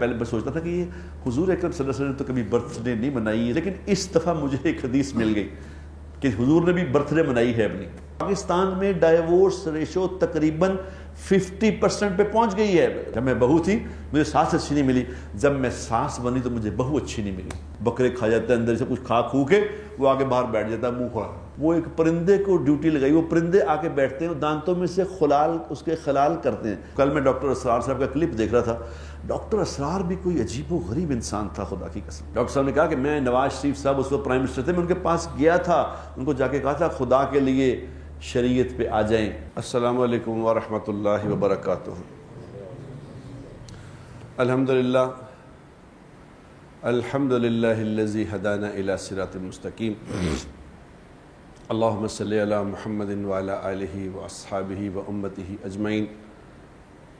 پہلے میں سوچتا تھا کہ یہ حضور اکرم صلی اللہ علیہ وسلم نے تو کبھی برتھ ڈے نہیں منائی ہے، لیکن اس دفعہ مجھے ایک حدیث مل گئی کہ حضور نے بھی برتھ ڈے منائی ہے اپنی۔ پاکستان میں ڈائیورس ریشو تقریباً 50% پہ پہنچ گئی ہے۔ جب میں بہو تھی مجھے ساس اچھی نہیں ملی، جب میں ساس بنی تو مجھے بہو اچھی نہیں ملی۔ بکرے کھا جاتے ہیں، اندر سے کچھ کھا کھو کے وہ آگے باہر بیٹھ جاتا ہے منہ کھولا۔ وہ ایک پرندے کو ڈیوٹی لگائی، وہ پرندے آ کے بیٹھتے ہیں، دانتوں میں سے اس کے خلال کرتے ہیں۔ کل میں ڈاکٹر اسرار صاحب کا کلپ دیکھ رہا تھا۔ ڈاکٹر اسرار بھی کوئی عجیب و غریب انسان تھا، خدا کی قسم۔ ڈاکٹر صاحب نے کہا کہ میں نواز شریف صاحب اس وقت پرائم منسٹر تھے، میں ان کے پاس گیا تھا، ان کو جا کے کہا تھا خدا کے لیے شریعت پہ آ جائیں۔ السلام علیکم ورحمۃ اللہ وبرکاتہ۔ الحمدللہ الحمدللہ الذی ہدانا الی صراط مستقیم، اللہم صلی علی محمد وعلی آلہ واصحابہ وامتہ اجمعین،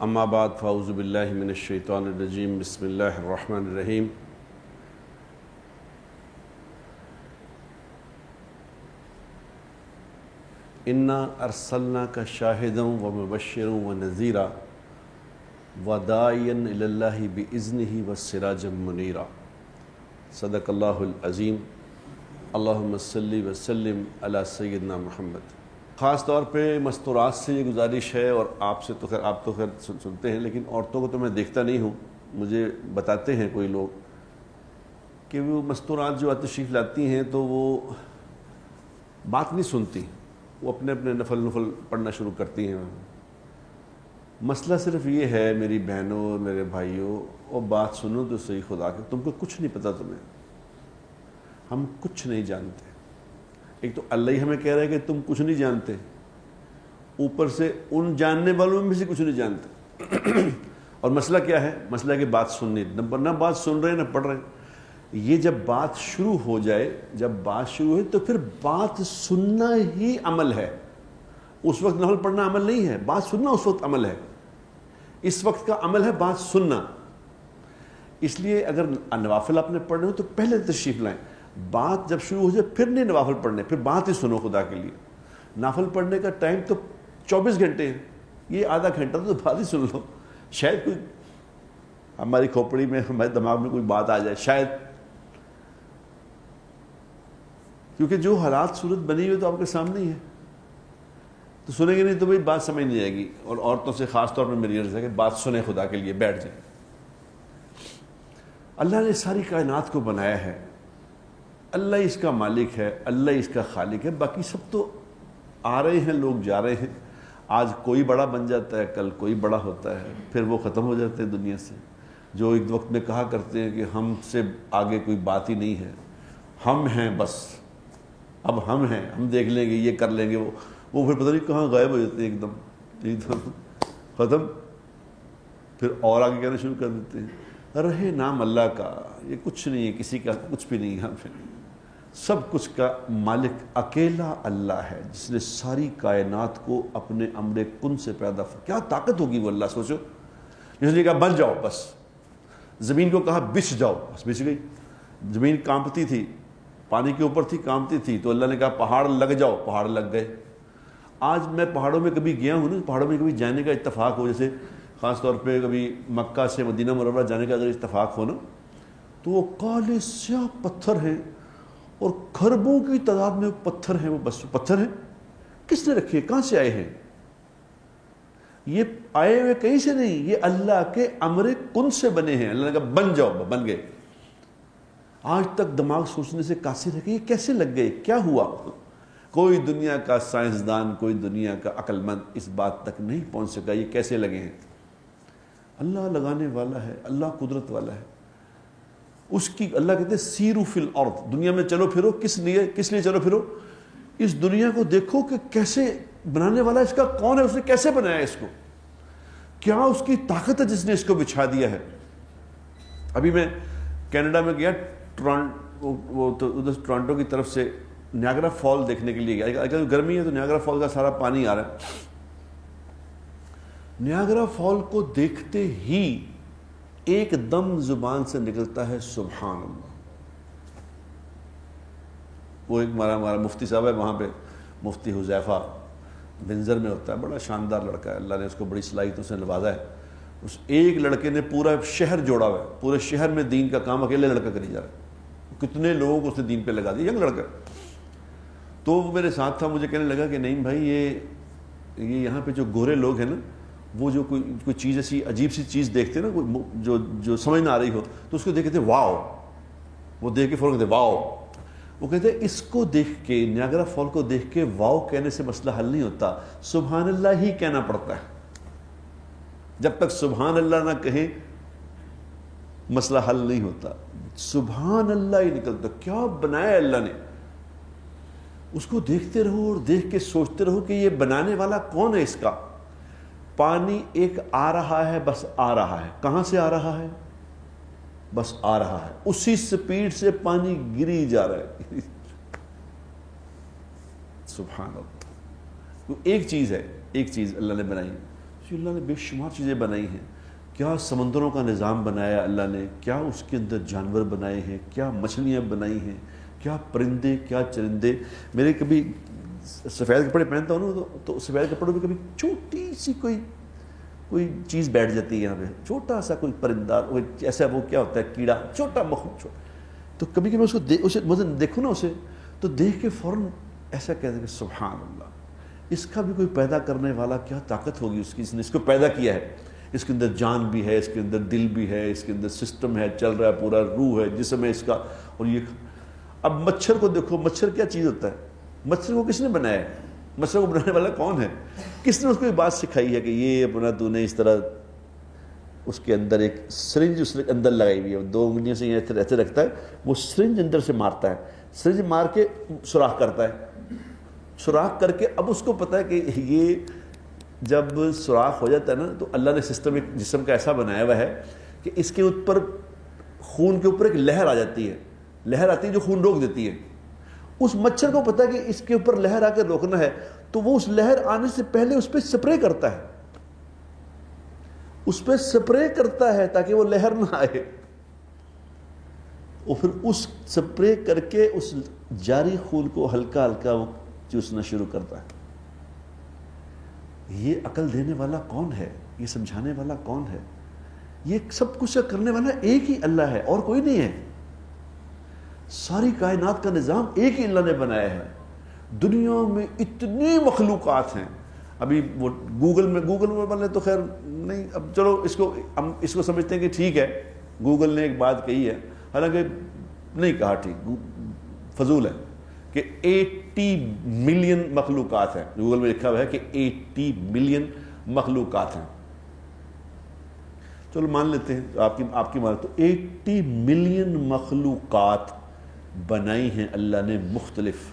اما بعد فاعوذ باللہ من الشیطان الرجیم، بسم اللہ الرحمن الرحیم۔ انا ارسلناک شاہدا ومبشرا ونذیرا وداعیا الی اللہ باذنہ وسراجا منیرا۔ صدق اللہ العظیم۔ اللہم صلی وسلم علی سیدنا محمد۔ خاص طور پہ مستورات سے یہ گزارش ہے، اور آپ تو خیر سنتے ہیں، لیکن عورتوں کو تو میں دیکھتا نہیں ہوں، مجھے بتاتے ہیں کوئی لوگ کہ وہ مستورات جو تشریف لاتی ہیں تو وہ بات نہیں سنتی، وہ اپنے نفل پڑھنا شروع کرتی ہیں۔ مسئلہ صرف یہ ہے میری بہنوں اور میرے بھائیوں، اور بات سنو تو صحیح خدا کے، تم کو کچھ نہیں پتہ، ہم کچھ نہیں جانتے۔ ایک تو اللہ ہی ہمیں کہہ رہا ہے کہ تم کچھ نہیں جانتے، اوپر سے ان جاننے والوں میں سے کچھ نہیں جانتے۔ اور مسئلہ کیا ہے؟ مسئلہ ہے کہ بات سننی، نہ بات سن رہے ہیں نہ پڑھ رہے ہیں۔ یہ جب بات شروع ہو جائے، تو پھر بات سننا ہی عمل ہے۔ اس وقت نفل پڑھنا عمل نہیں ہے، بات سننا اس وقت عمل ہے۔ اس وقت کا عمل ہے بات سننا۔ اس لیے اگر نوافل آپ نے پڑھنے ہو تو پہلے تشریف لائیں، بات جب شروع ہو جائے پھر نہیں نوافل پڑھنے، پھر بات ہی سنو خدا کے لیے۔ نافل پڑھنے کا ٹائم تو 24 گھنٹے ہے، یہ آدھا گھنٹہ تو بات ہی سن لو، شاید کوئی ہماری کھوپڑی میں، ہمارے دماغ میں کوئی بات آ جائے شاید، کیونکہ جو حالات صورت بنی ہوئی تو آپ کے سامنے ہی ہے، تو سنیں گے نہیں تو بھائی بات سمجھ نہیں آئے گی۔ اور عورتوں سے خاص طور پر میری عرض ہے کہ بات سنیں خدا کے لیے، بیٹھ جائیں۔ اللہ نے ساری کائنات کو بنایا ہے، اللہ اس کا مالک ہے، اللہ اس کا خالق ہے، باقی سب تو آ رہے ہیں، لوگ جا رہے ہیں۔ آج کوئی بڑا بن جاتا ہے، کل کوئی بڑا ہوتا ہے، پھر وہ ختم ہو جاتے ہیں دنیا سے۔ جو ایک وقت میں کہا کرتے ہیں کہ ہم سے آگے کوئی بات ہی نہیں ہے، ہم ہیں بس، اب ہم ہیں، ہم دیکھ لیں گے، یہ کر لیں گے، وہ پھر پتہ نہیں کہاں غائب ہو جاتے ہیں، ایک دم ختم، پھر اور آگے کہنا شروع کر دیتے ہیں۔ رہے نام اللہ کا، یہ کچھ نہیں ہے، کسی کا کچھ بھی نہیں ہے، سب کچھ کا مالک اکیلا اللہ ہے، جس نے ساری کائنات کو اپنے امر کن سے پیدا کیا طاقت ہوگی وہ اللہ، سوچو۔ جس نے کہا بن جاؤ، بس زمین کو کہا بچھ جاؤ، بس بچھ گئی۔ زمین کانپتی تھی، پانی کے اوپر تھی، کانپتی تھی، تو اللہ نے کہا پہاڑ لگ جاؤ، پہاڑ لگ گئے۔ آج میں پہاڑوں میں کبھی گیا ہوں نا، پہاڑوں میں کبھی جانے کا اتفاق ہو، جیسے خاص طور پہ کبھی مکہ سے مدینہ منورہ جانے کا اگر اتفاق ہو نا، تو وہ کالے سیاہ پتھر ہیں، اور کھربوں کی تعداد میں پتھر ہیں، وہ بس پتھر ہیں۔ کس نے رکھے؟ کہاں سے آئے ہیں؟ یہ آئے ہوئے کہیں سے نہیں، یہ اللہ کے امر کن سے بنے ہیں۔ اللہ نے کہا بن جاؤ، بن گئے۔ آج تک دماغ سوچنے سے قاصر ہے کہ یہ کیسے لگ گئے، کیا ہوا؟ کوئی دنیا کا سائنسدان، کوئی دنیا کا عقل مند اس بات تک نہیں پہنچ سکا یہ کیسے لگے ہیں۔ اللہ لگانے والا ہے، اللہ قدرت والا ہے، اس کی اللہ کہتے ہیں سیروا فی الارض، دنیا میں چلو پھرو۔ کس لیے چلو پھرو؟ اس دنیا کو دیکھو کہ کیسے بنانے والا اس کا کون ہے، اس نے کیسے بنایا اس کو، کیا اس کی طاقت ہے جس نے اس کو بچھا دیا ہے۔ ابھی میں کینیڈا میں گیا، ٹورانٹو کی طرف سے نیاگرا فال دیکھنے کے لیے گیا۔ اگر گرمی ہے تو نیاگرا فال کا سارا پانی آ رہا ہے۔ نیاگرا فال کو دیکھتے ہی ایک دم زبان سے نکلتا ہے سبحان اللہ۔ وہ ایک ہمارا مفتی صاحب ہے وہاں پہ، مفتی حذیفہ، بنظر میں ہوتا ہے، بڑا شاندار لڑکا ہے، اللہ نے اس کو بڑی صلاحیتوں سے نوازا ہے۔ اس ایک لڑکے نے پورا شہر جوڑا ہوا ہے, پورے شہر میں دین کا کام اکیلے لڑکا کری جا رہا ہے. کتنے لوگوں کو اس نے دین پہ لگا دیا, ینگ لڑکا. تو وہ میرے ساتھ تھا, مجھے کہنے لگا کہ نہیں بھائی یہ یہاں پہ جو گورے لوگ ہیں نا, وہ جو کوئی چیز ایسی عجیب سی چیز دیکھتے نا, جو سمجھ نہ آ رہی ہو, تو اس کو دیکھتے واو, وہ دیکھ کے فوراً کہتے واو. وہ کہتے ہیں اس کو دیکھ کے, نیاگرا فال کو دیکھ کے واو کہنے سے مسئلہ حل نہیں ہوتا, سبحان اللہ ہی کہنا پڑتا ہے. جب تک سبحان اللہ نہ کہیں مسئلہ حل نہیں ہوتا. سبحان اللہ ہی نکلتا, کیا بنایا اللہ نے. اس کو دیکھتے رہو اور دیکھ کے سوچتے رہو کہ یہ بنانے والا کون ہے اس کا. پانی ایک آ رہا ہے, بس آ رہا ہے. کہاں سے آ رہا ہے؟ بس آ رہا ہے. اسی سپیڈ سے پانی گری جا رہا ہے. سبحان اللہ. تو ایک چیز ہے, ایک چیز اللہ نے بنائی. اللہ نے بے شمار چیزیں بنائی ہیں. کیا سمندروں کا نظام بنایا اللہ نے, کیا اس کے اندر جانور بنائے ہیں, کیا مچھلیاں بنائی ہیں, کیا پرندے, کیا چرندے. میرے کبھی سفید کپڑے پہنتا ہوں نا, تو سفید کپڑوں میں کبھی چھوٹی سی کوئی چیز بیٹھ جاتی ہے یہاں پہ, چھوٹا سا کوئی پرندہ ایسا, وہ کیا ہوتا ہے کیڑا, چھوٹا مخلوق. تو کبھی کبھی اسے دیکھوں نا, اسے تو دیکھ کے فوراً ایسا کہتے ہیں کہ سبحان اللہ, اس کا بھی کوئی پیدا کرنے والا, کیا طاقت ہوگی اس کی, اس نے اس کو پیدا کیا ہے. اس کے اندر جان بھی ہے, اس کے اندر دل بھی ہے, اس کے اندر سسٹم ہے, چل رہا ہے, پورا روح ہے, جسم ہے اس کا. اور یہ اب مچھر کو دیکھو, مچھر کیا چیز ہوتا ہے, مچھر کو کس نے بنایا ہے, مچھر کو بنانے والا کون ہے, کس نے اس کو یہ بات سکھائی ہے کہ یہ اپنا تو نے اس طرح, اس کے اندر ایک سرنج اس نے اندر لگائی ہوئی ہے, 2 انگلیوں سے ایسے رکھتا ہے, وہ سرنج اندر سے مارتا ہے, سرنج مار کے سوراخ کرتا ہے, سوراخ کر کے اب اس کو پتا ہے کہ یہ جب سوراخ ہو جاتا ہے نا, تو اللہ نے سسٹم ایک جسم کا ایسا بنایا ہوا ہے کہ اس کے اوپر, خون کے اوپر ایک لہر آ جاتی ہے, لہر آتی ہے جو خون روک دیتی ہے. اس مچھر کو پتا ہے کہ اس کے اوپر لہر آ کے روکنا ہے, تو وہ اس لہر آنے سے پہلے اس پہ سپرے کرتا ہے, اس پہ سپرے کرتا ہے تاکہ وہ لہر نہ آئے. اور پھر اس سپرے کر کے اس جاری خون کو ہلکا ہلکا وہ چوسنا شروع کرتا ہے. یہ عقل دینے والا کون ہے, یہ سمجھانے والا کون ہے, یہ سب کچھ کرنے والا ایک ہی اللہ ہے, اور کوئی نہیں ہے. ساری کائنات کا نظام ایک ہی اللہ نے بنایا ہے. دنیا میں اتنی مخلوقات ہیں. ابھی وہ گوگل والے تو خیر نہیں, اب چلو ہم اس کو سمجھتے ہیں کہ ٹھیک ہے, گوگل نے ایک بات کہی ہے, حالانکہ نہیں کہا ٹھیک, فضول ہے, کہ 80 ملین مخلوقات ہیں. گوگل میں لکھا ہوا ہے کہ 80 ملین مخلوقات ہیں. چلو مان لیتے ہیں, آپ کی مان, تو 80 ملین مخلوقات بنائی ہیں اللہ نے مختلف.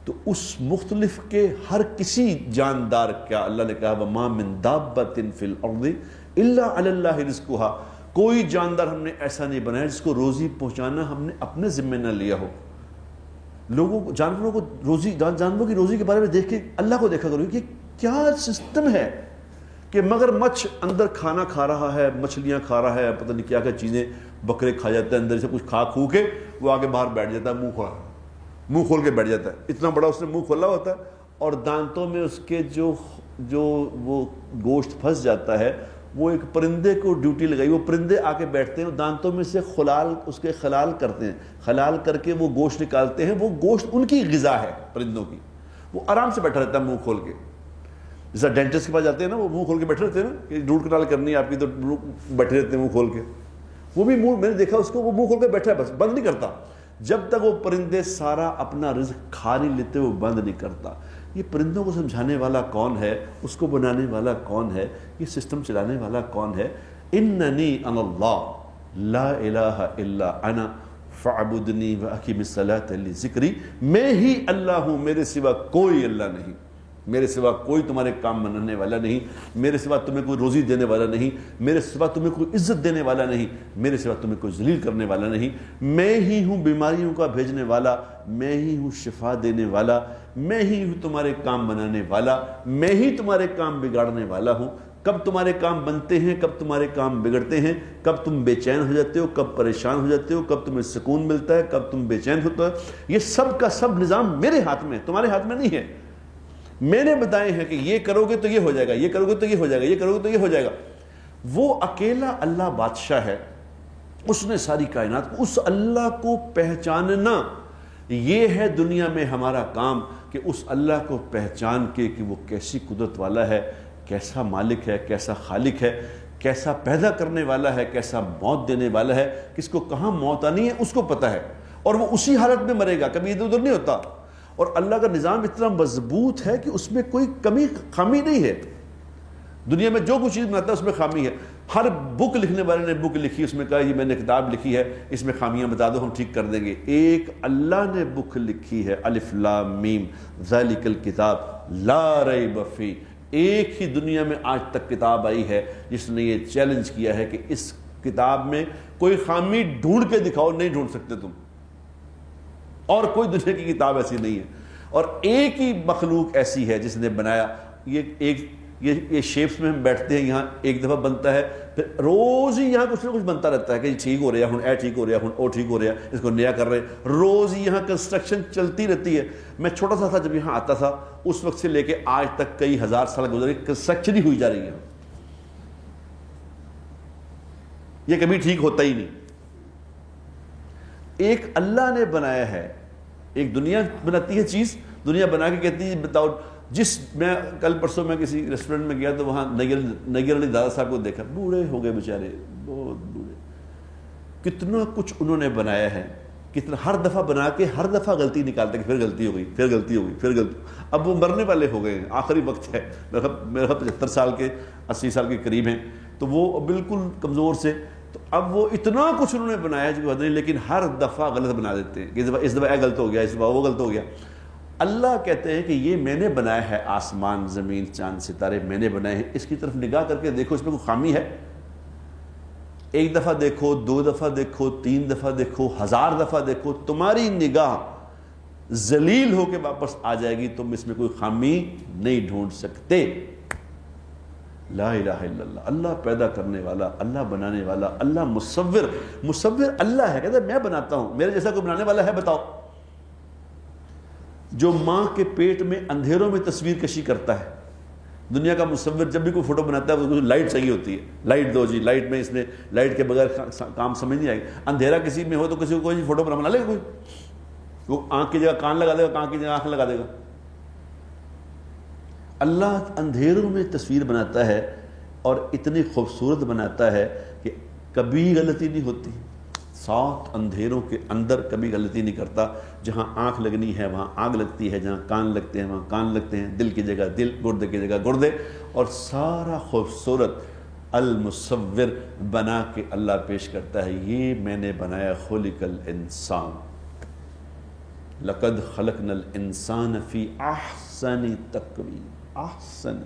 تو اس مختلف کے ہر کسی جاندار, کیا اللہ نے کہا وَمَا مِن دَابَّةٍ فِي الْأَرْضِ إِلَّا عَلَى اللَّهِ رِزْقُهَا, کوئی جاندار ہم نے ایسا نہیں بنایا جس کو روزی پہنچانا ہم نے اپنے ذمہ نہ لیا ہو. لوگوں کو, جانوروں کو جانوروں کی روزی کے بارے میں دیکھ کے اللہ کو دیکھا کرو کہ کیا سسٹم ہے کہ مگرمچھ اندر کھانا کھا رہا ہے, مچھلیاں کھا رہا ہے, پتہ نہیں کیا کیا چیزیں, بکرے کھا جاتا ہے, اندر سے کچھ کھا کھو کے وہ آگے باہر بیٹھ جاتا ہے, منہ کھول کے بیٹھ جاتا ہے. اتنا بڑا اس نے منہ کھولا ہوتا ہے, اور دانتوں میں اس کے جو وہ گوشت پھنس جاتا ہے, وہ ایک پرندے کو ڈیوٹی لگائی, وہ پرندے آ کے بیٹھتے ہیں, دانتوں میں سے اس کے خلال کرتے ہیں, خلال کر کے وہ گوشت نکالتے ہیں. وہ گوشت ان کی غذا ہے پرندوں کی. وہ آرام سے بیٹھا رہتا ہے منہ کھول کے, جیسا ڈینٹسٹ کے پاس جاتے ہیں نا, وہ منہ کھول کے بیٹھے رہتے ہیں نا, کہ روٹ کنال کرنی ہے آپ کی, تو بیٹھے رہتے ہیں منہ کھول کے. وہ بھی منہ, میں نے دیکھا اس کو, وہ منہ کھول کے بیٹھا ہے, بس بند نہیں کرتا جب تک وہ پرندے سارا اپنا رزق کھا نہیں لیتے, وہ بند نہیں کرتا. یہ پرندوں کو سمجھانے والا کون ہے, اس کو بنانے والا کون ہے, یہ سسٹم چلانے والا کون ہے. اننی انا اللہ لا الہ الا انا فاعبدنی واقم الصلاۃ لذکری, میں ہی اللہ ہوں, میرے سوا کوئی اللہ نہیں, میرے سوا کوئی تمہارے کام بنانے والا نہیں, میرے سوا تمہیں کوئی روزی دینے والا نہیں, میرے سوا تمہیں کوئی عزت دینے والا نہیں, میرے سوا تمہیں کوئی ذلیل کرنے والا نہیں. میں ہی ہوں بیماریوں کا بھیجنے والا, میں ہی ہوں شفا دینے والا, میں ہی ہوں تمہارے کام بنانے والا, میں ہی تمہارے کام بگاڑنے والا ہوں. کب تمہارے کام بنتے ہیں, کب تمہارے کام بگڑتے ہیں, کب تم بے چین ہو جاتے ہو, کب پریشان ہو جاتے ہو, کب تمہیں سکون ملتا ہے, کب تم بے چین ہوتا ہے, یہ سب کا سب نظام میرے ہاتھ میں ہے, تمہارے ہاتھ میں نہیں ہے. میں نے بتائے ہیں کہ یہ کرو گے تو یہ ہو جائے گا, یہ کرو گے تو یہ ہو جائے گا, یہ کرو گے تو یہ ہو جائے گا. وہ اکیلا اللہ بادشاہ ہے، اس نے ساری کائنات کو، اس اللہ کو پہچاننا، یہ ہے دنیا میں ہمارا کام کہ اس اللہ کو پہچان کے کہ وہ کیسی قدرت والا ہے، کیسا مالک ہے، کیسا خالق ہے، کیسا پیدا کرنے والا ہے، کیسا موت دینے والا ہے، کس کو کہاں موت آنی ہے اس کو پتہ ہے، اور وہ اسی حالت میں مرے گا، کبھی ادھر ادھر نہیں ہوتا۔ اور اللہ کا نظام اتنا مضبوط ہے کہ اس میں کوئی کمی خامی نہیں ہے۔ دنیا میں جو کچھ چیز بناتا ہے اس میں خامی ہے۔ ہر بک لکھنے والے نے بک لکھی، اس میں کہا یہ میں نے کتاب لکھی ہے، اس میں خامیاں بتا دو ہم ٹھیک کر دیں گے۔ ایک اللہ نے بک لکھی ہے، الف لام میم ذالک الکتاب لا ریب فیہ، ایک ہی دنیا میں آج تک کتاب آئی ہے جس نے یہ چیلنج کیا ہے کہ اس کتاب میں کوئی خامی ڈھونڈ کے دکھاؤ، نہیں ڈھونڈ سکتے تم، اور کوئی دنیا کی کتاب ایسی نہیں ہے۔ اور ایک ہی مخلوق ایسی ہے جس نے بنایا، یہ شیپس میں ہم بیٹھتے ہیں، یہاں ایک دفعہ بنتا ہے، پھر روز ہی یہاں کچھ نہ کچھ بنتا رہتا ہے کہ ٹھیک ہو رہا ہے، ہن اے ٹھیک ہو رہا ہے، ہن او ٹھیک ہو رہا ہے، اس کو نیا کر رہے ہیں، روز ہی یہاں کنسٹرکشن چلتی رہتی ہے۔ میں چھوٹا سا تھا جب یہاں آتا تھا، اس وقت سے لے کے آج تک کئی ہزار سال گزرے، کنسٹرکشن ہی ہوئی جا رہی ہے، یہ کبھی ٹھیک ہوتا ہی نہیں۔ ایک اللہ نے بنایا ہے، ایک دنیا بناتی ہے چیز، دنیا بنا کے کہتی ہے بتاؤ۔ میں کل پرسوں میں کسی ریسٹورنٹ میں گیا تو وہاں نیر علی دادا صاحب کو دیکھا، بوڑھے ہو گئے بیچارے، بہت بوڑھے، کتنا کچھ انہوں نے بنایا ہے، کتنا، ہر دفعہ بنا کے ہر دفعہ غلطی نکالتے کہ پھر غلطی ہو گئی، پھر غلطی ہو گئی، پھر غلطی۔ اب وہ مرنے والے ہو گئے ہیں، آخری وقت ہے، میرا 75 سال کے 80 سال کے قریب ہیں، تو وہ بالکل کمزور سے، تو اب وہ اتنا کچھ انہوں نے بنایا جو نہیں، لیکن ہر دفعہ غلط بنا دیتے ہیں کہ اس دفعہ غلط ہو گیا، اس دفعہ وہ غلط ہو گیا۔ اللہ کہتے ہیں کہ یہ میں نے بنایا ہے، آسمان زمین چاند ستارے میں نے بنائے ہیں، اس کی طرف نگاہ کر کے دیکھو اس میں کوئی خامی ہے؟ ایک دفعہ دیکھو، دو دفعہ دیکھو، 3 دفعہ دیکھو، 1000 دفعہ دیکھو، تمہاری نگاہ ذلیل ہو کے واپس آ جائے گی، تم اس میں کوئی خامی نہیں ڈھونڈ سکتے۔ لا الہ الا اللہ، اللہ پیدا کرنے والا، اللہ بنانے والا، اللہ مصور اللہ ہے، کہتا ہے میں بناتا ہوں، میرے جیسا کوئی بنانے والا ہے بتاؤ؟ جو ماں کے پیٹ میں اندھیروں میں تصویر کشی کرتا ہے، دنیا کا مصور جب بھی کوئی فوٹو بناتا ہے وہ لائٹ چاہیے ہوتی ہے، لائٹ دو جی، لائٹ میں اس نے لائٹ کے بغیر کام سمجھ نہیں آئے گا۔ اندھیرا کسی میں ہو تو کسی کو کوئی فوٹو بنا لے گا، کوئی وہ آنکھ کی جگہ کان لگا دے گا، کان کی جگہ آنکھ لگا دے گا۔ اللہ اندھیروں میں تصویر بناتا ہے اور اتنی خوبصورت بناتا ہے کہ کبھی غلطی نہیں ہوتی، 7 اندھیروں کے اندر کبھی غلطی نہیں کرتا۔ جہاں آنکھ لگنی ہے وہاں آنکھ لگتی ہے، جہاں کان لگتے ہیں وہاں کان لگتے ہیں، دل کی جگہ دل، گردے کی جگہ گردے، اور سارا خوبصورت المصور بنا کے اللہ پیش کرتا ہے، یہ میں نے بنایا، خلق الانسان، لقد خلقنا الانسان فی احسن تقویم۔ احسن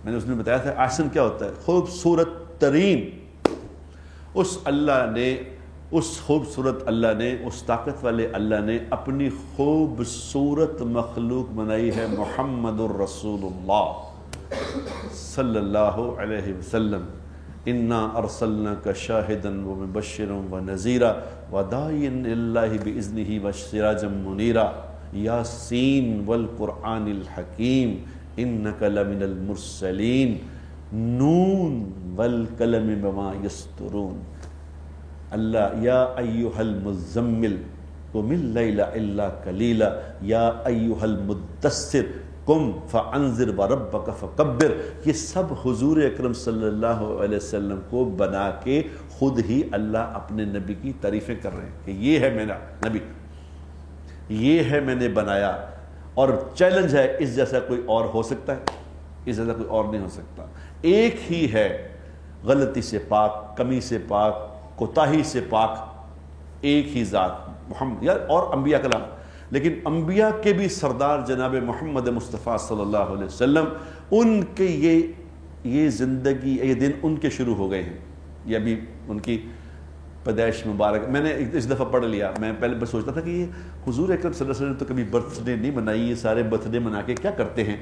میں نے اس نے بتایا تھا احسن کیا ہوتا ہے، خوبصورت ترین۔ اس خوبصورت اللہ نے، اس طاقت والے اللہ نے اپنی خوبصورت مخلوق بنائی ہے، محمد الرسول اللہ صلی اللہ علیہ وسلم۔ انا ارسلناک شاہدا ومبشرا ونذیرا وداعیا الی اللہ باذنہ وسراجا منیرا، یاسین والقرآن الحکیم انک لمن المرسلین، نون والقلم وما یسطرون۔ اللہ یا ایہا المزمل قم اللیل الا قلیلا یا ایہا المدثر قم فانذر وربک فکبر، یہ سب حضور اکرم صلی اللہ علیہ وسلم کو بنا کے خود ہی اللہ اپنے نبی کی تعریفیں کر رہے ہیں کہ یہ ہے میرا نبی، یہ ہے میں نے بنایا۔ اور چیلنج ہے، اس جیسا کوئی اور ہو سکتا ہے؟ اس جیسا کوئی اور نہیں ہو سکتا۔ ایک ہی ہے، غلطی سے پاک، کمی سے پاک، کوتاہی سے پاک، ایک ہی ذات محمد، اور انبیاء کلام، لیکن انبیاء کے بھی سردار جناب محمد مصطفیٰ صلی اللہ علیہ وسلم، ان کے یہ زندگی، یہ دن ان کے شروع ہو گئے ہیں، یہ ابھی ان کی پیدائش مبارک۔ میں نے اس دفعہ پڑھ لیا، میں پہلے بس سوچتا تھا کہ یہ حضور اکرم صلی اللہ علیہ وسلم تو کبھی برتھ ڈے نہیں منائی، یہ سارے برتھ ڈے منا کے کیا کرتے ہیں،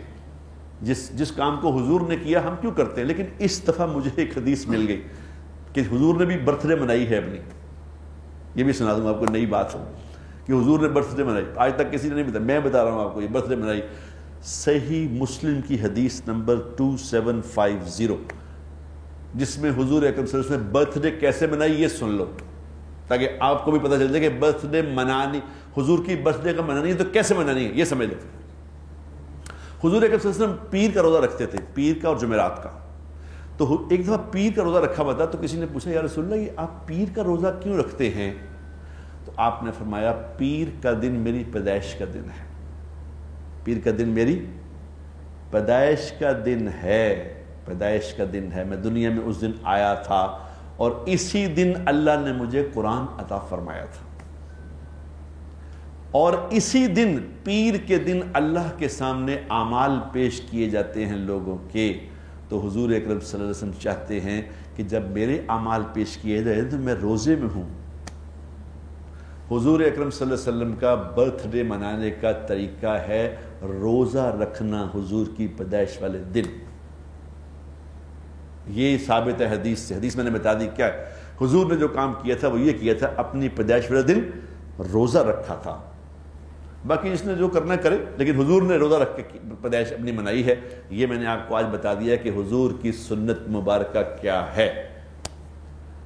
جس کام کو حضور نے کیا ہم کیوں کرتے ہیں؟ لیکن اس دفعہ مجھے ایک حدیث مل گئی کہ حضور نے بھی برتھ ڈے منائی ہے اپنی، یہ بھی سنا دوں گا آپ کو، نئی بات کہ حضور نے برتھ ڈے منائی، آج تک کسی نے نہیں بتایا، میں بتا رہا ہوں آپ کو، یہ برتھ ڈے منائی۔ صحیح مسلم کی حدیث نمبر 2750، جس میں حضور اکرم صلی اللہ علیہ وسلم نے برتھ ڈے کیسے منائی یہ سن لو، تاکہ آپ کو بھی پتہ چل جائے کہ برتھ ڈے منانی، حضور کی برتھ ڈے کا منانی ہے تو کیسے منانی ہے یہ سمجھ لو۔ حضور اکرم صلی اللہ علیہ وسلم پیر کا روزہ رکھتے تھے، پیر کا اور جمعرات کا۔ تو ایک دفعہ پیر کا روزہ رکھا ہوا تھا، تو کسی نے پوچھا یا رسول اللہ یہ آپ پیر کا روزہ کیوں رکھتے ہیں؟ تو آپ نے فرمایا پیر کا دن میری پیدائش کا دن ہے، پیر کا دن میری پیدائش کا دن ہے، پیدائش کا دن ہے، میں دنیا میں اس دن آیا تھا اور اسی دن اللہ نے مجھے قرآن عطا فرمایا تھا، اور اسی دن پیر کے دن اللہ کے سامنے اعمال پیش کیے جاتے ہیں لوگوں کے۔ تو حضور اکرم صلی اللہ علیہ وسلم چاہتے ہیں کہ جب میرے اعمال پیش کیے جائیں تو میں روزے میں ہوں۔ حضور اکرم صلی اللہ علیہ وسلم کا برتھ ڈے منانے کا طریقہ ہے روزہ رکھنا حضور کی پیدائش والے دن۔ یہ ثابت ہے حدیث سے، حدیث میں نے بتا دی کیا ہے، حضور نے جو کام کیا تھا وہ یہ کیا تھا، اپنی پیدائش والے دن روزہ رکھا تھا۔ باقی جس نے جو کرنا کرے، لیکن حضور نے روزہ رکھ کے پیدائش اپنی منائی ہے۔ یہ میں نے آپ کو آج بتا دیا کہ حضور کی سنت مبارکہ کیا ہے۔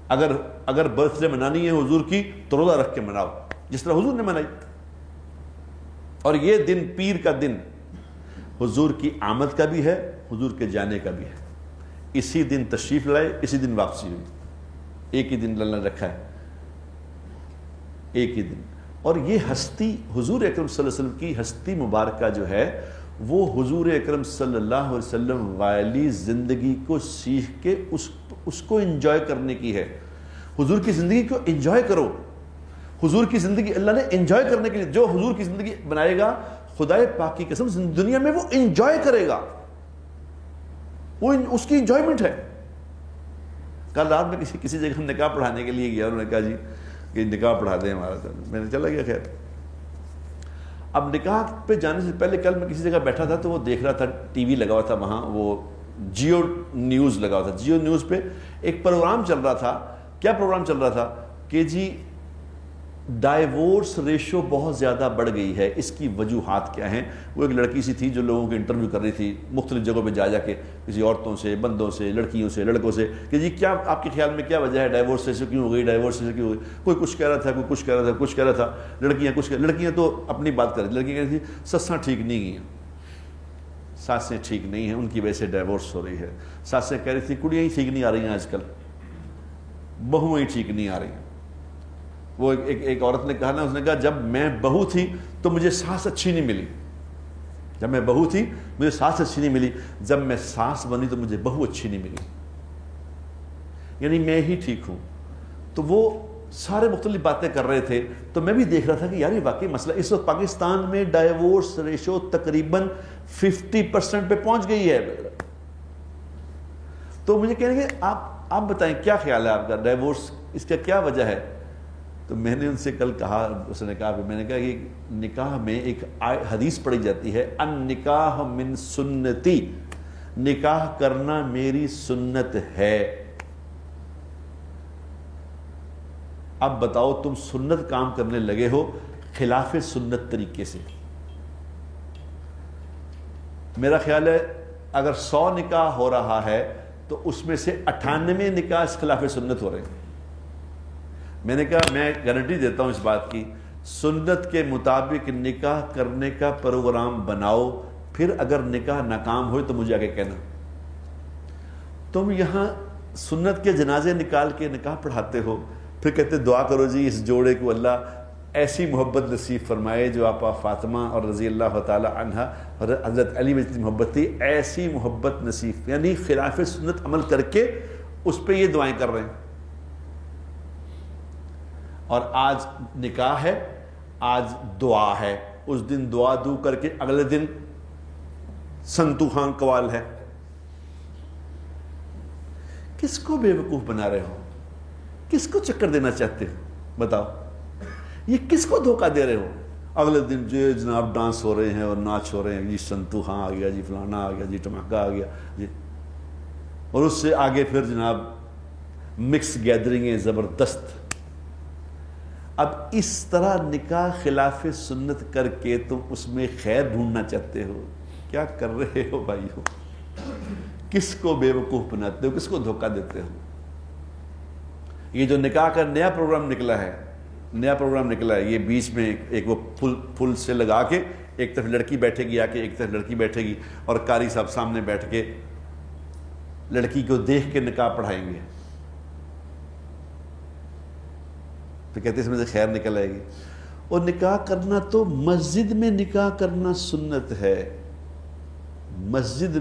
اگر برتھ ڈے منانی ہے حضور کی تو روزہ رکھ کے مناؤ جس طرح حضور نے منائی۔ اور یہ دن پیر کا دن حضور کی آمد کا بھی ہے، حضور کے جانے کا بھی ہے۔ اسی دن تشریف لائے، اسی دن واپسی ہوئی، ایک ہی دن اللہ نے رکھا ہے، ایک ہی دن۔ اور یہ ہستی حضور اکرم صلی اللہ علیہ وسلم کی ہستی مبارکہ جو ہے وہ حضور اکرم صلی اللہ علیہ وسلم والی زندگی کو سیکھ کے اس کو انجوائے کرنے کی ہے۔ حضور کی زندگی کو انجوائے کرو۔ حضور کی زندگی اللہ نے انجوائے کرنے کے لیے، جو حضور کی زندگی بنائے گا خدائے پاک کی قسم دنیا میں وہ انجوائے کرے گا، وہ اس کی انجوائمنٹ ہے۔ کل رات میں کسی جگہ نکاح پڑھانے کے لیے گیا، انہوں نے کہا جی کہ نکاح پڑھا دیں ہمارا، میں نے چلا گیا۔ خیر اب نکاح پہ جانے سے پہلے کل میں کسی جگہ بیٹھا تھا تو وہ دیکھ رہا تھا، ٹی وی لگا ہوا تھا وہاں، وہ جیو نیوز لگا ہوا تھا، جیو نیوز پہ ایک پروگرام چل رہا تھا۔ کیا پروگرام چل رہا تھا کہ جی ڈائیورس ریشو بہت زیادہ بڑھ گئی ہے، اس کی وجوہات کیا ہیں۔ وہ ایک لڑکی سی تھی جو لوگوں کے انٹرویو کر رہی تھی مختلف جگہوں پہ جا کے، کسی عورتوں سے، بندوں سے، لڑکیوں سے، لڑکوں سے، کہ جی کیا آپ کے خیال میں کیا وجہ ہے، ڈائیورس ریشو کیوں ہو گئی، ڈائیورس ریشو کیوں ہو گئی۔ کوئی کچھ کہہ رہا تھا، کوئی کچھ کہہ رہا تھا، کچھ کہہ رہا تھا۔ لڑکیاں تو اپنی بات کر رہی تھیں، لڑکیاں کہہ رہی تھیں سساں ٹھیک نہیں گئی ہیں، ساسیں ٹھیک نہیں ہیں، ان کی وجہ سے ڈائیورس ہو رہی ہے۔ ساسیں کہہ رہی تھیں کڑیاں ہی ٹھیک نہیں آ رہی ہیں آج کل، بہویں ہی ٹھیک نہیں آ رہی ہیں۔ وہ ایک عورت نے کہا نا، اس نے کہا جب میں بہو تھی تو مجھے ساس اچھی نہیں ملی، جب میں بہو تھی مجھے ساس اچھی نہیں ملی، جب میں ساس بنی تو مجھے بہو اچھی نہیں ملی، یعنی میں ہی ٹھیک ہوں۔ تو وہ سارے مختلف باتیں کر رہے تھے، تو میں بھی دیکھ رہا تھا کہ یار یہ واقعی مسئلہ، اس وقت پاکستان میں ڈائیورس ریشو تقریباً 50% پہ پہنچ گئی ہے۔ تو مجھے کہنے کہ آپ بتائیں کیا خیال ہے آپ کا، ڈائیورس اس کا کیا وجہ ہے؟ تو میں نے ان سے کل کہا، اس نے کہا میں نے کہا کہ نکاح میں ایک حدیث پڑھی جاتی ہے، النکاح من سنتی، نکاح کرنا میری سنت ہے۔ اب بتاؤ تم سنت کام کرنے لگے ہو خلاف سنت طریقے سے۔ میرا خیال ہے اگر 100 نکاح ہو رہا ہے تو اس میں سے 98 نکاح اس خلاف سنت ہو رہے ہیں۔ میں نے کہا میں گارنٹی دیتا ہوں اس بات کی، سنت کے مطابق نکاح کرنے کا پروگرام بناؤ، پھر اگر نکاح ناکام ہوئے تو مجھے آگے کہنا۔ تم یہاں سنت کے جنازے نکال کے نکاح پڑھاتے ہو، پھر کہتے دعا کرو جی اس جوڑے کو اللہ ایسی محبت نصیب فرمائے جو آپا فاطمہ اور رضی اللہ تعالی عنہ اور حضرت علی میں جتنی محبت تھی ایسی محبت نصیب، یعنی خلاف سنت عمل کر کے اس پہ یہ دعائیں کر رہے ہیں۔ اور آج نکاح ہے، آج دعا ہے، اس دن دعا دو کر کے اگلے دن سنتو خان قوال ہے۔ کس کو بے وقوف بنا رہے ہو؟ کس کو چکر دینا چاہتے ہو؟ بتاؤ، یہ کس کو دھوکہ دے رہے ہو؟ اگلے دن جو جناب ڈانس ہو رہے ہیں اور ناچ ہو رہے ہیں، جی سنتو خان آ گیا، جی فلانا آ گیا، جی ٹماکہ آ گیا جی، اور اس سے آگے پھر جناب مکس گیدرنگیں زبردست۔ اب اس طرح نکاح خلاف سنت کر کے تم اس میں خیر ڈھونڈنا چاہتے ہو، کیا کر رہے ہو بھائیو؟ کس کو بیوقوف بناتے ہو, کس کو دھوکہ دیتے ہو. یہ جو نکاح کا نیا پروگرام نکلا ہے, یہ بیچ میں ایک وہ پھول سے لگا کے ایک طرف لڑکی بیٹھے گی آ کے, ایک طرف لڑکی بیٹھے گی, اور قاری صاحب سامنے بیٹھ کے لڑکی کو دیکھ کے نکاح پڑھائیں گے. تو کہتے ہیں اس میں سے خیر نکل آئے گی. اور نکاح کرنا تو مسجد میں نکاح کرنا سنت ہے. مسجد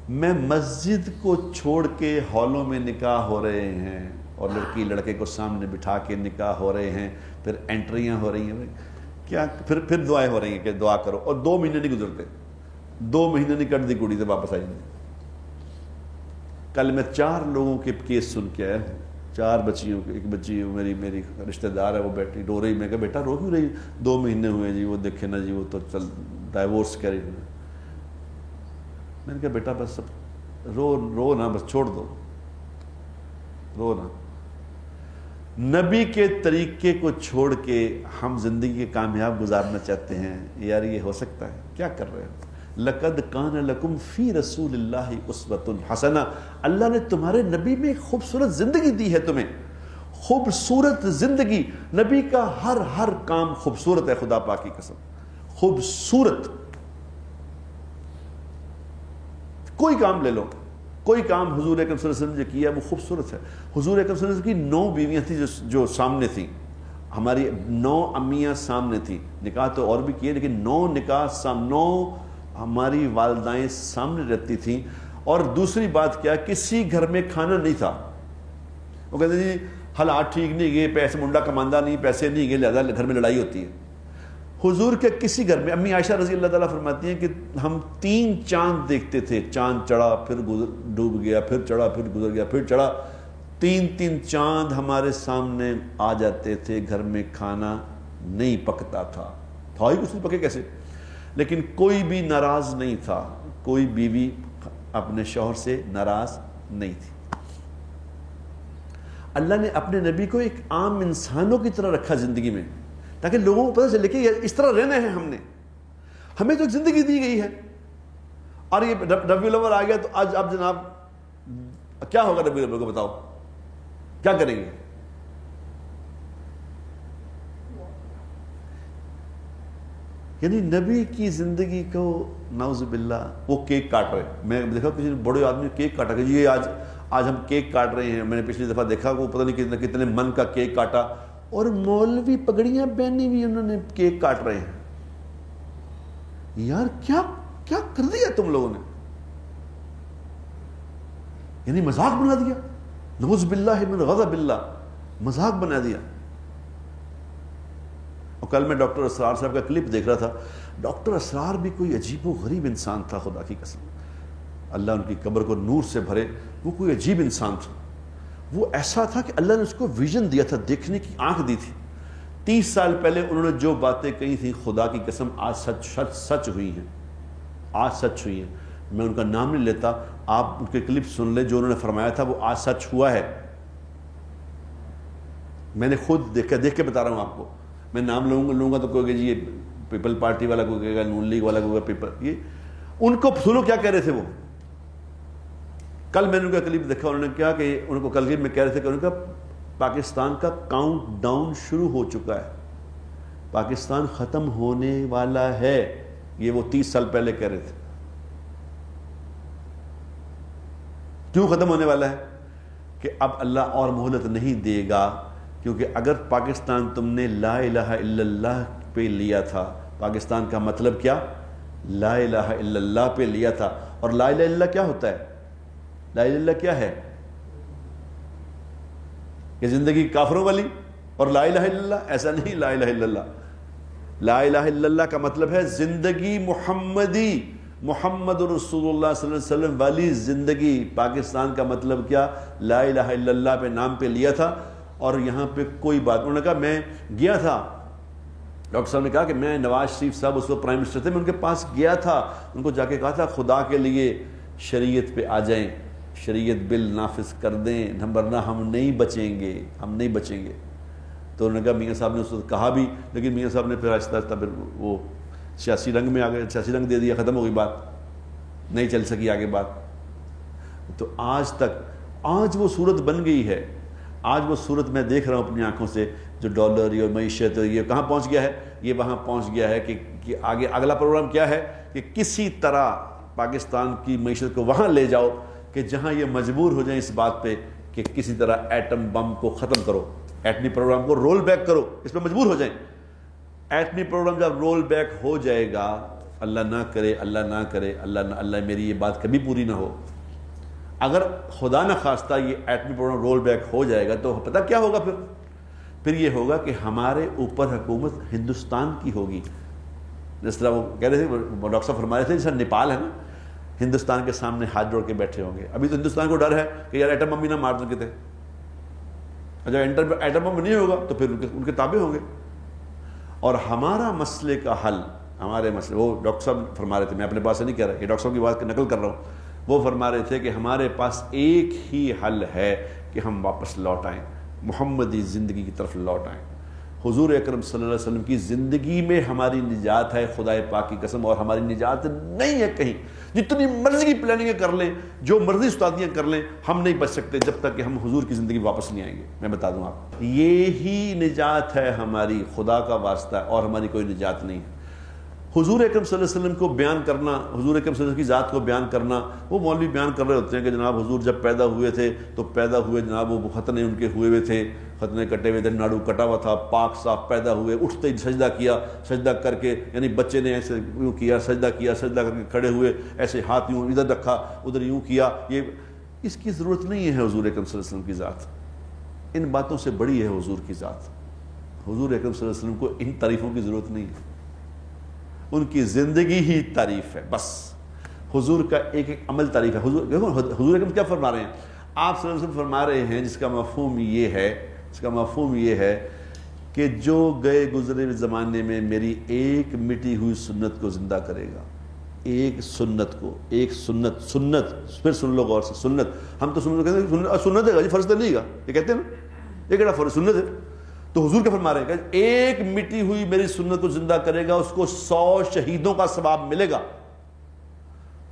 میں مسجد کو چھوڑ کے ہالوں میں نکاح ہو رہے ہیں, اور لڑکی لڑکے کو سامنے بٹھا کے نکاح ہو رہے ہیں, پھر انٹریاں ہو رہی ہیں, کیا پھر دعائیں ہو رہی ہیں کہ دعا کرو, اور 2 مہینے نہیں گزرتے, 2 مہینے نہیں کٹ دی کڑی سے واپس آئی. کل میں 4 لوگوں کے کیس سن کے آیا ہوں, 4 بچیوں کے. ایک بچی میری رشتہ دار ہے, وہ بیٹھی رو رہی. میں کہا بیٹا رو کیوں رہی؟ 2 مہینے ہوئے جی, وہ دیکھے نا جی, وہ تو چل ڈائیورس کر رہی. میں نے کہا بیٹا بس رو نا, بس چھوڑ دو, رو نا. نبی کے طریقے کو چھوڑ کے ہم زندگی کامیاب گزارنا چاہتے ہیں. یار یہ ہو سکتا ہے؟ کیا کر رہے ہیں؟ لَقَدْ كَانَ لَكُمْ فِي رَسُولِ اللَّهِ أُسْوَةٌ حَسَنَةٌ. اللہ نے تمہارے نبی میں خوبصورت زندگی دی ہے تمہیں, خوبصورت زندگی. نبی کا ہر کام خوبصورت ہے, خدا پاک کی قسم, خوبصورت. کوئی کام لے لو, کوئی کام حضور اکرم صلی اللہ علیہ وسلم نے کیا وہ خوبصورت ہے. حضور اکرم صلی اللہ علیہ وسلم کی 9 بیویاں تھیں جو سامنے تھیں. ہماری 9 امیاں سامنے تھیں. نکاح تو اور بھی کیے, لیکن 9 ہماری والدائیں سامنے رہتی تھیں. اور دوسری بات کیا, کسی گھر میں کھانا نہیں تھا. وہ کہتے ہیں جی حالات ٹھیک نہیں گئے, پیسے منڈا کماندہ نہیں, پیسے نہیں گئے, لہذا گھر میں لڑائی ہوتی ہے. حضور کے کسی گھر میں, امی عائشہ رضی اللہ تعالیٰ فرماتی ہیں کہ ہم 3 چاند دیکھتے تھے. چاند چڑھا پھر ڈوب گیا, پھر چڑھا پھر گزر گیا, پھر چڑھا. 3 چاند ہمارے سامنے آ جاتے تھے, گھر میں کھانا نہیں پکتا تھا. ہی کچھ نہیں پکے کیسے, لیکن کوئی بھی ناراض نہیں تھا. کوئی بیوی اپنے شوہر سے ناراض نہیں تھی. اللہ نے اپنے نبی کو ایک عام انسانوں کی طرح رکھا زندگی میں, تاکہ لوگوں کو پتہ چلے کہ اس طرح رہنا ہے. ہمیں تو ایک زندگی دی گئی ہے. اور یہ ربیع الاول آ گیا تو آج اب جناب کیا ہوگا ربیع الاول کو بتاؤ, کیا کریں گے؟ یعنی نبی کی زندگی کو نعوذ باللہ وہ کیک کاٹ رہے. میں دیکھا کسی بڑے آدمی کیک کاٹا کہ یہ آج ہم کیک کاٹ رہے ہیں. میں نے پچھلی دفعہ دیکھا وہ پتہ نہیں کتنے من کا کیک کاٹا, اور مولوی پگڑیاں پہنی ہوئی انہوں نے کیک کاٹ رہے ہیں. یار کیا کر دیا تم لوگوں نے؟ یعنی مذاق بنا دیا, نعوذ باللہ من غضب اللہ, مذاق بنا دیا. اور کل میں ڈاکٹر اسرار صاحب کا کلپ دیکھ رہا تھا. ڈاکٹر اسرار بھی کوئی عجیب و غریب انسان تھا, خدا کی قسم, اللہ ان کی قبر کو نور سے بھرے. وہ کوئی عجیب انسان تھا. وہ ایسا تھا کہ اللہ نے اس کو ویژن دیا تھا, دیکھنے کی آنکھ دی تھی. 30 سال پہلے انہوں نے جو باتیں کہی تھیں, خدا کی قسم آج سچ ہوئی ہیں. آج سچ ہوئی ہیں. میں ان کا نام نہیں لیتا, آپ ان کے کلپ سن لیں. جو انہوں نے فرمایا تھا وہ آج سچ ہوا ہے. میں نے خود دیکھ کے بتا رہا ہوں آپ کو. میں نام لوں گا تو کوئی کہ جی یہ پیپل پارٹی والا کوئی کہے گا, نون لیگ والا کوئی پیپل. یہ ان کو سنو کیا کہہ رہے تھے وہ. کل میں نے ان کا کلپ دیکھا, انہوں نے کیا کہ ان کو کل میں کہہ رہے تھے کہ ان کا پاکستان کا کاؤنٹ ڈاؤن شروع ہو چکا ہے, پاکستان ختم ہونے والا ہے. یہ وہ 30 سال پہلے کہہ رہے تھے. کیوں ختم ہونے والا ہے؟ کہ اب اللہ اور مہلت نہیں دے گا. کیونکہ اگر پاکستان تم نے لا الہ الا اللہ پہ لیا تھا, پاکستان کا مطلب کیا؟ لا الہ الا اللہ پہ لیا تھا. اور لا الہ الا اللہ کیا ہوتا ہے؟ لا الہ الا اللہ کیا ہے؟ کہ زندگی کافروں والی اور لا الہ الا اللہ؟ ایسا نہیں. لا الہ الا اللہ, لا الہ الا اللہ کا مطلب ہے زندگی محمدی, محمد رسول اللہ صلی اللہ علیہ وسلم والی زندگی. پاکستان کا مطلب کیا؟ لا الہ الا اللہ پہ نام پہ لیا تھا. اور یہاں پہ کوئی بات, انہوں نے کہا میں گیا تھا, ڈاکٹر صاحب نے کہا کہ میں نواز شریف صاحب اس وقت پرائم منسٹر تھے, میں ان کے پاس گیا تھا, ان کو جا کے کہا تھا خدا کے لیے شریعت پہ آ جائیں, شریعت بل نافذ کر دیں, ورنہ ہم نہیں بچیں گے, ہم نہیں بچیں گے. تو انہوں نے کہا میاں صاحب نے اس وقت کہا بھی, لیکن میاں صاحب نے پھر آہستہ آہستہ پھر وہ سیاسی رنگ میں آ گئے, سیاسی رنگ دے دیا, ختم ہو گئی بات. نہیں چل سکی آگے بات. تو آج تک آج وہ صورت بن گئی ہے. آج وہ صورت میں دیکھ رہا ہوں اپنی آنکھوں سے, جو ڈالر اور معیشت یہ کہاں پہنچ گیا ہے, یہ وہاں پہنچ گیا ہے کہ آگے اگلا پروگرام کیا ہے کہ کسی طرح پاکستان کی معیشت کو وہاں لے جاؤ کہ جہاں یہ مجبور ہو جائیں اس بات پہ کہ کسی طرح ایٹم بم کو ختم کرو, ایٹمی پروگرام کو رول بیک کرو, اس پہ مجبور ہو جائیں. ایٹمی پروگرام جب رول بیک ہو جائے گا, اللہ نہ کرے, اللہ نہ کرے, اللہ میری یہ بات کبھی پوری نہ ہو, اگر خدا نہ خواستہ یہ ایٹمی پروگرام رول بیک ہو جائے گا تو پتہ کیا ہوگا پھر یہ ہوگا کہ ہمارے اوپر حکومت ہندوستان کی ہوگی. جس طرح وہ کہہ رہے تھے, ڈاکٹر صاحب فرما رہے تھے, جیسا نیپال ہے نا, ہندوستان کے سامنے ہاتھ جوڑ کے بیٹھے ہوں گے. ابھی تو ہندوستان کو ڈر ہے کہ یار ایٹم بم بھی نہ مار دیں کہتے, جب ایٹم بم نہیں ہوگا تو پھر ان کے تابع ہوں گے. اور ہمارا مسئلے کا حل, ہمارے مسئلے, وہ ڈاکٹر صاحب فرما رہے تھے, میں اپنے پاس سے نہیں کہہ رہا, یہ ڈاکٹر صاحب کی بات نقل کر رہا ہوں, وہ فرما رہے تھے کہ ہمارے پاس ایک ہی حل ہے کہ ہم واپس لوٹ آئیں, محمدی زندگی کی طرف لوٹ آئیں. حضور اکرم صلی اللہ علیہ وسلم کی زندگی میں ہماری نجات ہے, خدا پاک کی قسم, اور ہماری نجات نہیں ہے کہیں. جتنی مرضی کی پلاننگیں کر لیں, جو مرضی استادیاں کر لیں, ہم نہیں بچ سکتے جب تک کہ ہم حضور کی زندگی واپس نہیں آئیں گے. میں بتا دوں آپ, یہی نجات ہے ہماری, خدا کا واسطہ ہے, اور ہماری کوئی نجات نہیں ہے. حضور اکرم صلی اللہ علیہ وسلم کو بیان کرنا, حضور اکرم صلی اللہ علیہ وسلم کی ذات کو بیان کرنا, وہ مولوی بیان کر رہے ہوتے ہیں کہ جناب حضور جب پیدا ہوئے تھے تو پیدا ہوئے جناب وہ ختنے ان کے ہوئے تھے, ختنے کٹے ہوئے تھے, ناڑو کٹا ہوا تھا, پاک صاف پیدا ہوئے, اٹھتے ہی سجدہ کیا, سجدہ کر کے یعنی بچے نے ایسے یوں کیا, سجدہ کر کے کھڑے ہوئے, ایسے ہاتھ یوں ادھر رکھا ادھر یوں کیا. یہ اس کی ضرورت نہیں ہے حضور اکرم صلی اللہ علیہ وسلم کی ذات. ان باتوں سے بڑی ہے حضور کی ذات. حضور اکرم صلی اللہ علیہ وسلم کو ان تعریفوں کی ضرورت نہیں ہے, ان کی زندگی ہی تعریف ہے بس. حضور کا ایک ایک عمل تعریف ہے. حضور اکرم کیا فرما رہے ہیں, آپ صلی اللہ علیہ وسلم فرما رہے ہیں, جس کا مفہوم یہ ہے کہ جو گئے گزرے زمانے میں میری ایک مٹی ہوئی سنت کو زندہ کرے گا, ایک سنت کو, ایک سنت پھر سن لو غور سے, سنت, ہم تو سنت ہے, فرض تو نہیں گا, یہ کہتے ہیں نا, یہ کہڑا فرض سنت ہے. تو حضور کیا فرما رہے ہیں کہ ایک مٹی ہوئی میری سنت کو زندہ کرے گا, اس کو 100 شہیدوں کا ثواب ملے گا,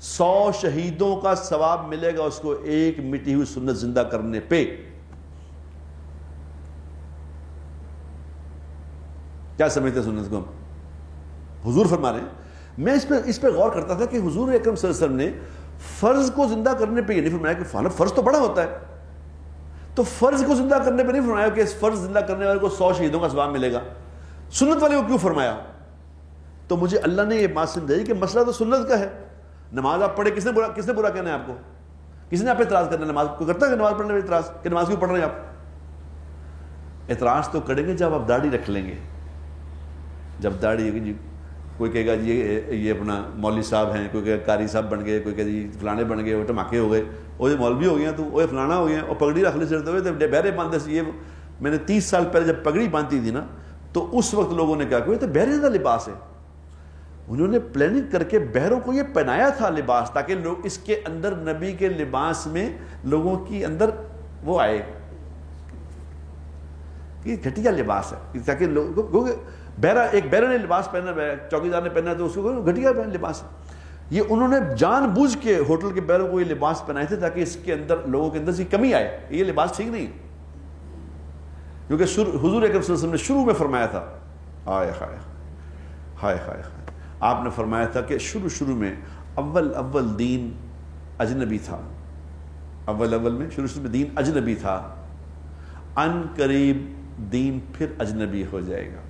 100 شہیدوں کا ثواب ملے گا اس کو ایک مٹی ہوئی سنت زندہ کرنے پہ. کیا سمجھتے ہیں سنت کو ہم؟ حضور فرما رہے ہیں. میں اس پہ غور کرتا تھا کہ حضور اکرم صلی اللہ علیہ وسلم نے فرض کو زندہ کرنے پہ یہ نہیں فرمایا کہ فرض تو بڑا ہوتا ہے, تو فرض کو زندہ کرنے پہ نہیں فرمایا کہ اس فرض زندہ کرنے والے کو 100 شہیدوں کا ثواب ملے گا. سنت والے کو کیوں فرمایا؟ تو مجھے اللہ نے یہ بات سمجھائی کہ مسئلہ تو سنت کا ہے. نماز آپ پڑھے, کس نے برا کہنا ہے آپ کو, کس نے آپ پہ اعتراض کرنا ہے؟ نماز کو کرتا ہے کہ نماز پڑھنے پہ اعتراض کہ نماز کیوں پڑھ رہے ہیں آپ؟ اعتراض تو کریں گے جب آپ داڑھی رکھ لیں گے, جب داڑھی, کوئی کہے گا جی یہ اپنا مولوی صاحب ہیں, کوئی کہے گا قاری صاحب بن گئے, کوئی کہے جی فلانے بن گئے, وہ ٹماکے ہو گئے, وہ مولوی ہو گئے, تو وہ فلانا ہو گئے, اور پگڑی رکھ لی چڑھتے ہوئے تو بہرے باندھے سے. یہ میں نے 30 سال پہلے جب پگڑی باندھی تھی نا, تو اس وقت لوگوں نے کہا کہ یہ تو بہرے کا لباس ہے. انہوں نے پلاننگ کر کے بہروں کو یہ پہنایا تھا لباس, تاکہ لوگ اس کے اندر نبی کے لباس میں لوگوں کی اندر وہ آئے کہ گھٹیا لباس ہے, تاکہ لوگ بہرے نے لباس پہنا, چوکیدار نے پہنا, تو اس کو گھٹیا لباس ہے. یہ انہوں نے جان بوجھ کے ہوٹل کے بہروں کو یہ لباس پہنائے تھے تاکہ اس کے اندر لوگوں کے اندر سے کمی آئے. یہ لباس ٹھیک نہیں ہے, کیونکہ حضور اکرم صلی اللہ علیہ وسلم نے شروع میں فرمایا تھا, ہائے ہائے ہائے ہائے, آپ نے فرمایا تھا کہ شروع میں اول دین اجنبی تھا, اول میں شروع میں دین اجنبی تھا, ان قریب دین پھر اجنبی ہو جائے گا.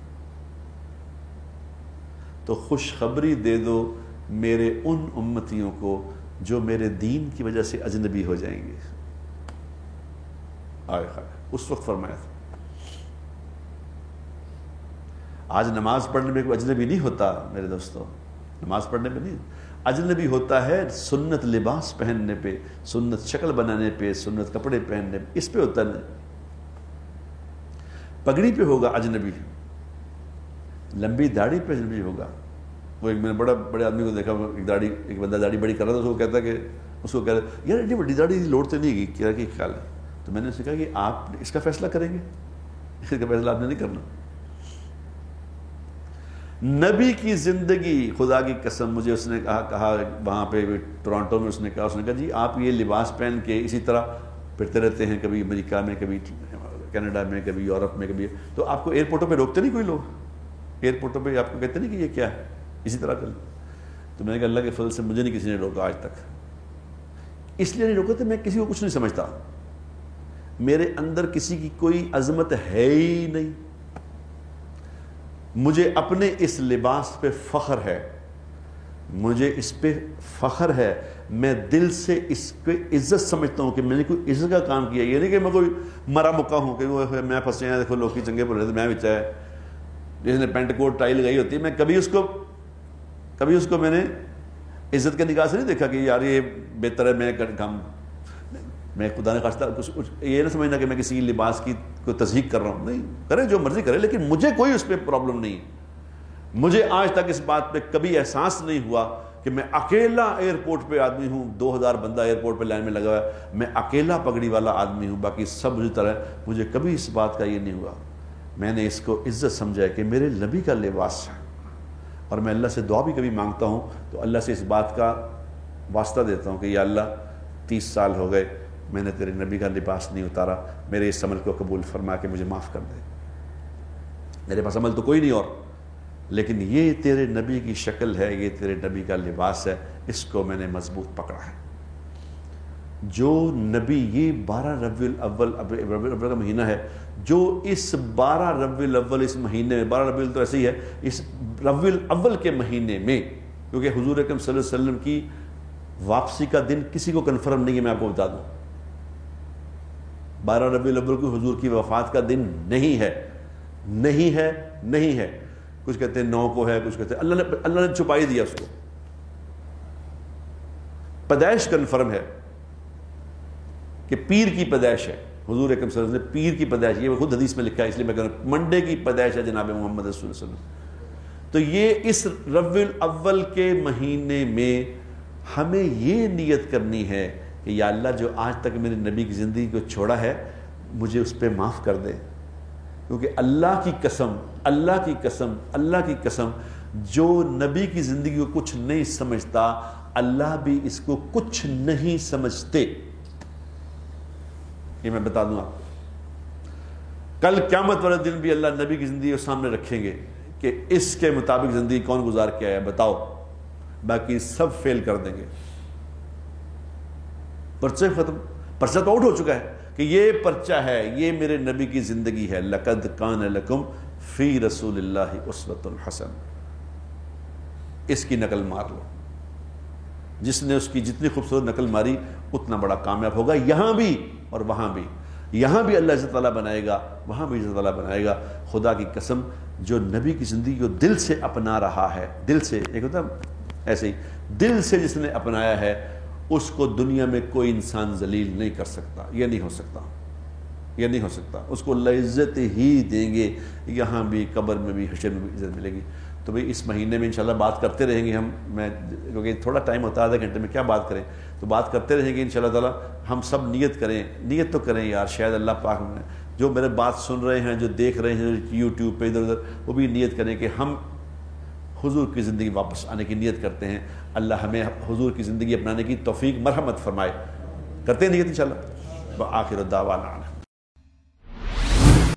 تو خوشخبری دے دو میرے ان امتیوں کو جو میرے دین کی وجہ سے اجنبی ہو جائیں گے. آئے خائے, اس وقت فرمایا تھا. آج نماز پڑھنے میں کوئی اجنبی نہیں ہوتا میرے دوستو, نماز پڑھنے میں نہیں اجنبی ہوتا ہے, سنت لباس پہننے پہ, سنت شکل بنانے پہ, سنت کپڑے پہننے پہ, اس پہ ہوتا ہے. پگڑی پہ ہوگا اجنبی, لمبی داڑھی پہ اجنبی ہوگا. وہ ایک میں نے بڑے آدمی کو دیکھا, ایک بندہ داڑھی بڑی کر رہا تھا, اس کو کہتا کہ اس کو کہہ رہا یار اتنی بڑی داڑھی لوڑتے نہیں گی, کیا کہ خیال ہے. تو میں نے اسے کہا کہ آپ اس کا فیصلہ کریں گے, اس کا فیصلہ آپ نے نہیں کرنا. نبی کی زندگی، خدا کی قسم مجھے اس نے کہا وہاں پہ ٹورانٹو میں، اس نے کہا جی آپ یہ لباس پہن کے اسی طرح پھرتے رہتے ہیں، کبھی امریکہ میں، کبھی کینیڈا میں، کبھی یورپ میں، کبھی، تو آپ کو ایئرپورٹوں پہ روکتے نہیں کوئی لوگ؟ ایئرپورٹوں پہ آپ کو کہتے نہیں کہ یہ کیا ہے، اسی طرح چل؟ تو میں نے کہا اللہ کے فضل سے مجھے نہیں کسی نے روکا آج تک. اس لیے نہیں روکا تو میں کسی کو کچھ نہیں سمجھتا، میرے اندر کسی کی کوئی عظمت ہے ہی نہیں. مجھے اپنے اس لباس پہ فخر ہے، مجھے اس پہ فخر ہے، میں دل سے اس پہ عزت سمجھتا ہوں کہ میں نے کوئی عزت کا کام کیا. یہ نہیں کہ میں کوئی مرا مکا ہوں کہ وہ میں پھنسے ہیں، دیکھو لوگ کی چنگے پر رہتے میں بچا ہے. جس نے پینٹ کوٹ ٹائی لگائی ہوتی ہے، میں کبھی اس کو میں نے عزت کے نگاہ سے نہیں دیکھا کہ یار یہ بہتر ہے میں کام. میں خدا نے خواستہ یہ نہ سمجھنا کہ میں کسی کی لباس کی کوئی تصدیق کر رہا ہوں، نہیں، کرے جو مرضی کرے، لیکن مجھے کوئی اس پہ پرابلم نہیں ہے. مجھے آج تک اس بات پہ کبھی احساس نہیں ہوا کہ میں اکیلا ایئرپورٹ پہ آدمی ہوں، 2000 بندہ ایئرپورٹ پہ لائن میں لگا ہوا ہے، میں اکیلا پگڑی والا آدمی ہوں، باقی سب مجھے طرح. مجھے کبھی اس بات کا یہ نہیں ہوا. میں نے اس کو عزت سمجھا ہے کہ میرے نبی کا لباس ہے. اور میں اللہ سے دعا بھی کبھی مانگتا ہوں تو اللہ سے اس بات کا واسطہ دیتا ہوں کہ یا اللہ 30 سال ہو گئے میں نے تیرے نبی کا لباس نہیں اتارا، میرے اس عمل کو قبول فرما کے مجھے معاف کر دے. میرے پاس عمل تو کوئی نہیں اور، لیکن یہ تیرے نبی کی شکل ہے، یہ تیرے نبی کا لباس ہے، اس کو میں نے مضبوط پکڑا ہے. جو نبی، یہ 12 ربیع الاول کا مہینہ ہے، جو اس 12 ربیع الاول اس مہینے میں، 12 ربیع تو ایسے ہی ہے، اس ربیع الاول کے مہینے میں، کیونکہ حضور اکرم صلی اللہ علیہ وسلم کی واپسی کا دن کسی کو کنفرم نہیں ہے، میں آپ کو بتا دوں. 12 ربیع الاول کو حضور کی وفات کا دن نہیں ہے، نہیں ہے، نہیں ہے. کچھ کہتے ہیں 9 کو ہے، کچھ کہتے ہیں اللہ نے چھپائی دیا اس کو. پیدائش کنفرم ہے کہ پیر کی پیدائش ہے، حضور اکرم صلی اللہ علیہ وسلم نے پیر کی پیدائش، یہ خود حدیث میں لکھا ہے، اس لیے میں کہہ رہا ہوں منڈے کی پیدائش ہے جناب محمد رسول اللہ صلی اللہ علیہ وسلم. تو یہ اس ربیع الاول کے مہینے میں ہمیں یہ نیت کرنی ہے کہ یا اللہ جو آج تک میرے نبی کی زندگی کو چھوڑا ہے مجھے اس پہ معاف کر دے. کیونکہ اللہ کی قسم، اللہ کی قسم، اللہ کی قسم، جو نبی کی زندگی کو کچھ نہیں سمجھتا اللہ بھی اس کو کچھ نہیں سمجھتے. یہ میں بتا دوں آپ کو، کل قیامت والے دن بھی اللہ نبی کی زندگی کو سامنے رکھیں گے کہ اس کے مطابق زندگی کون گزار کے آیا بتاؤ، باقی سب فیل کر دیں گے. پرچہ ختم، پرچہ تو آؤٹ ہو چکا ہے کہ یہ پرچہ ہے، یہ میرے نبی کی زندگی ہے. لَقَدْ كَانَ لَكُمْ فِي رَسُولِ اللَّهِ أُسْوَةٌ حَسَنَةٌ. اس کی نقل مار لو. جس نے اس کی جتنی خوبصورت نقل ماری اتنا بڑا کامیاب ہوگا، یہاں بھی اور وہاں بھی. یہاں بھی اللہ عزت تعالیٰ بنائے گا، وہاں بھی عزت تعالیٰ بنائے گا. خدا کی قسم، جو نبی کی زندگی کو دل سے اپنا رہا ہے، دل سے، ایک ہوتا ایسے ہی دل سے جس نے اپنایا ہے، اس کو دنیا میں کوئی انسان ذلیل نہیں کر سکتا. یہ نہیں ہو سکتا، یہ نہیں ہو سکتا. اس کو اللہ عزت ہی دیں گے، یہاں بھی، قبر میں بھی، حشر میں بھی عزت ملے گی. تو بھئی اس مہینے میں انشاءاللہ بات کرتے رہیں گے ہم. میں کیونکہ تھوڑا ٹائم ہوتا ہے، آدھے گھنٹے میں کیا بات کریں، تو بات کرتے رہیں گے انشاءاللہ تعالیٰ. ہم سب نیت کریں، نیت تو کریں یار، شاید اللہ پاک میں جو میرے بات سن رہے ہیں، جو دیکھ رہے ہیں یوٹیوب پہ ادھر ادھر، وہ بھی نیت کریں کہ ہم حضور کی زندگی واپس آنے کی نیت کرتے ہیں. اللہ ہمیں حضور کی زندگی اپنانے کی توفیق مرحمت فرمائے. کرتے ہیں نیت انشاءاللہ. وآخر الدعوانا